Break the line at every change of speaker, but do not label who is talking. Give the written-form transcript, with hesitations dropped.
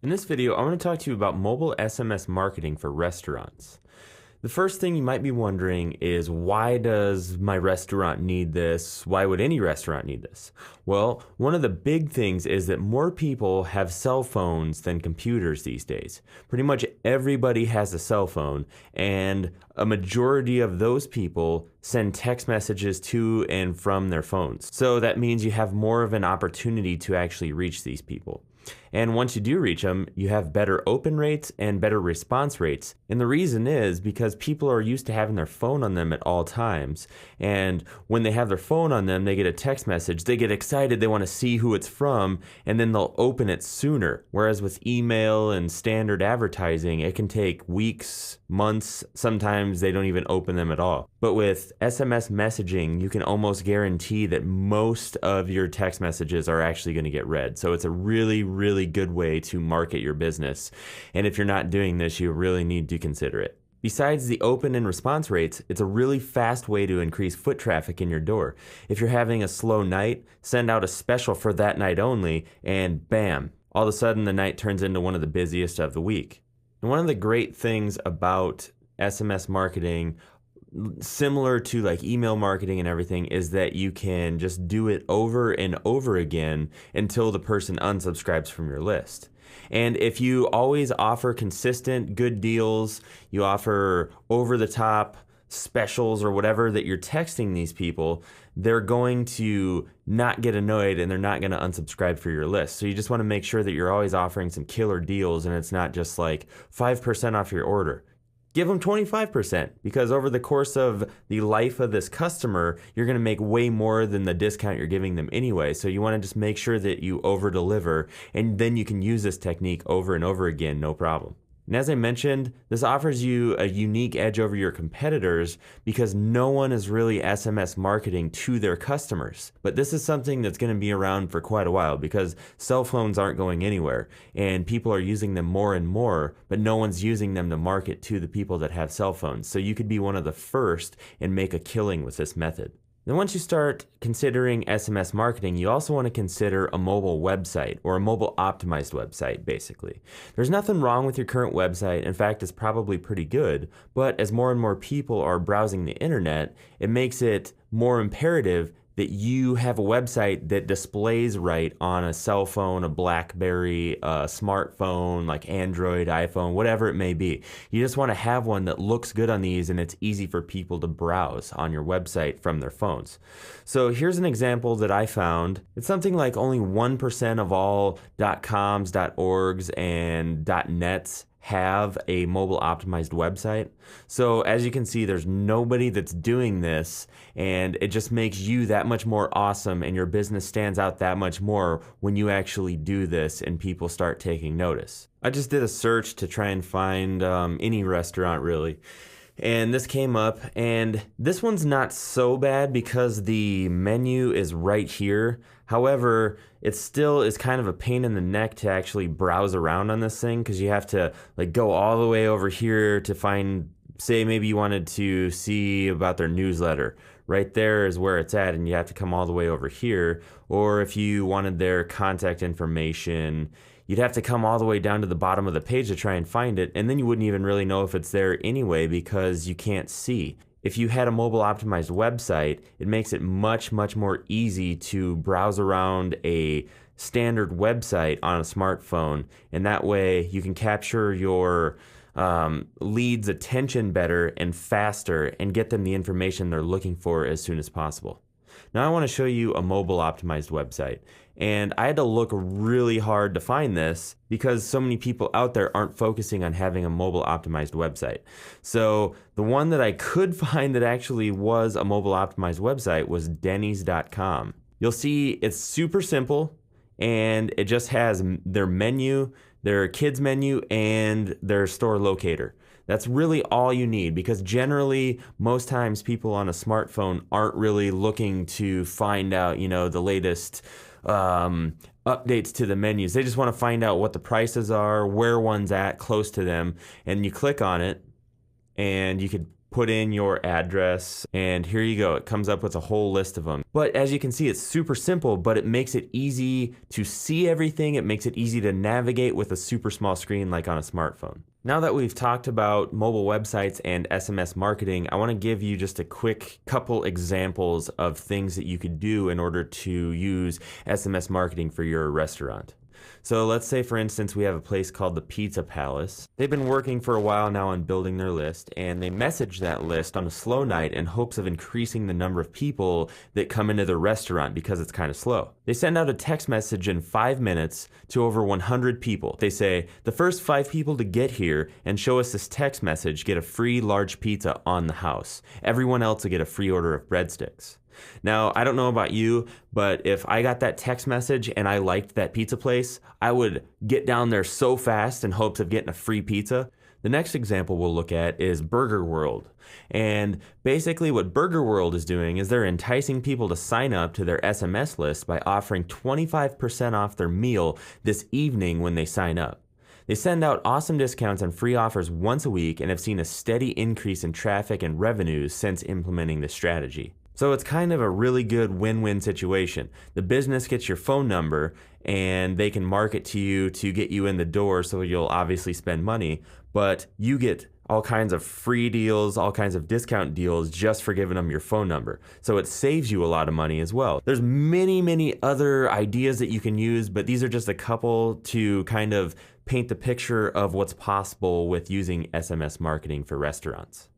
In this video, I want to talk to you about mobile SMS marketing for restaurants. The first thing you might be wondering is, why does my restaurant need this? Why would any restaurant need this? Well, one of the big things is that more people have cell phones than computers these days. Pretty much everybody has a cell phone, and a majority of those people send text messages to and from their phones. So that means you have more of an opportunity to actually reach these people. And once you do reach them, you have better open rates and better response rates. And the reason is because people are used to having their phone on them at all times. And when they have their phone on them, they get a text message, they get excited, they want to see who it's from, and then they'll open it sooner. Whereas with email and standard advertising, it can take weeks, months, sometimes they don't even open them at all. But with SMS messaging, you can almost guarantee that most of your text messages are actually going to get read. So it's a really good way to market your business. And if you're not doing this, you really need to consider it. Besides the open and response rates, it's a really fast way to increase foot traffic in your door. If you're having a slow night, send out a special for that night only, and bam, all of a sudden the night turns into one of the busiest of the week. And one of the great things about SMS marketing, similar to like email marketing and everything, is that you can just do it over and over again until the person unsubscribes from your list. And if you always offer consistent good deals, you offer over the top specials or whatever that you're texting these people, they're going to not get annoyed and they're not going to unsubscribe for your list. So you just want to make sure that you're always offering some killer deals, and it's not just like 5% off your order. Give them 25%, because over the course of the life of this customer, you're going to make way more than the discount you're giving them anyway. So you want to just make sure that you over deliver, and then you can use this technique over and over again, no problem. And as I mentioned, this offers you a unique edge over your competitors because no one is really SMS marketing to their customers. But this is something that's going to be around for quite a while because cell phones aren't going anywhere and people are using them more and more, but no one's using them to market to the people that have cell phones. So you could be one of the first and make a killing with this method. Then once you start considering SMS marketing, you also want to consider a mobile website, or a mobile optimized website, basically. There's nothing wrong with your current website. In fact, it's probably pretty good. But as more and more people are browsing the internet, it makes it more imperative that you have a website that displays right on a cell phone, a BlackBerry, a smartphone like Android, iPhone, whatever it may be. You just want to have one that looks good on these and it's easy for people to browse on your website from their phones. So here's an example that I found. It's something like only 1% of all .coms, .orgs, and .nets have a mobile optimized website. So as you can see, there's nobody that's doing this, and it just makes you that much more awesome, and your business stands out that much more when you actually do this and people start taking notice. I just did a search to try and find any restaurant really, and this came up, and this one's not so bad because the menu is right here. However, it still is kind of a pain in the neck to actually browse around on this thing because you have to like go all the way over here to find, say maybe you wanted to see about their newsletter. Right there is where it's at, and you have to come all the way over here. Or if you wanted their contact information, you'd have to come all the way down to the bottom of the page to try and find it, and then you wouldn't even really know if it's there anyway because you can't see. If you had a mobile optimized website, it makes it much more easy to browse around a standard website on a smartphone, and that way you can capture your leads' attention better and faster and get them the information they're looking for as soon as possible. Now I want to show you a mobile optimized website, and I had to look really hard to find this because so many people out there aren't focusing on having a mobile optimized website. So the one that I could find that actually was a mobile optimized website was Denny's.com. You'll see it's super simple, and it just has their menu, their kids menu, and their store locator. That's really all you need, because generally most times people on a smartphone aren't really looking to find out, the latest updates to the menus. They just want to find out what the prices are, where one's at close to them, and you click on it and you could put in your address, and here you go. It comes up with a whole list of them. But as you can see, it's super simple, but it makes it easy to see everything. It makes it easy to navigate with a super small screen like on a smartphone. Now that we've talked about mobile websites and SMS marketing, I want to give you just a quick couple examples of things that you could do in order to use SMS marketing for your restaurant. So let's say, for instance, we have a place called the Pizza Palace. They've been working for a while now on building their list, and they message that list on a slow night in hopes of increasing the number of people that come into their restaurant because it's kind of slow. They send out a text message in 5 minutes to over 100 people. They say, the first 5 people to get here and show us this text message get a free large pizza on the house. Everyone else will get a free order of breadsticks. Now, I don't know about you, but if I got that text message and I liked that pizza place, I would get down there so fast in hopes of getting a free pizza. The next example we'll look at is Burger World. And basically what Burger World is doing is they're enticing people to sign up to their SMS list by offering 25% off their meal this evening when they sign up. They send out awesome discounts and free offers once a week and have seen a steady increase in traffic and revenues since implementing this strategy. So it's kind of a really good win-win situation. The business gets your phone number and they can market to you to get you in the door, so you'll obviously spend money, but you get all kinds of free deals, all kinds of discount deals just for giving them your phone number. So it saves you a lot of money as well. There's many other ideas that you can use, but these are just a couple to kind of paint the picture of what's possible with using SMS marketing for restaurants.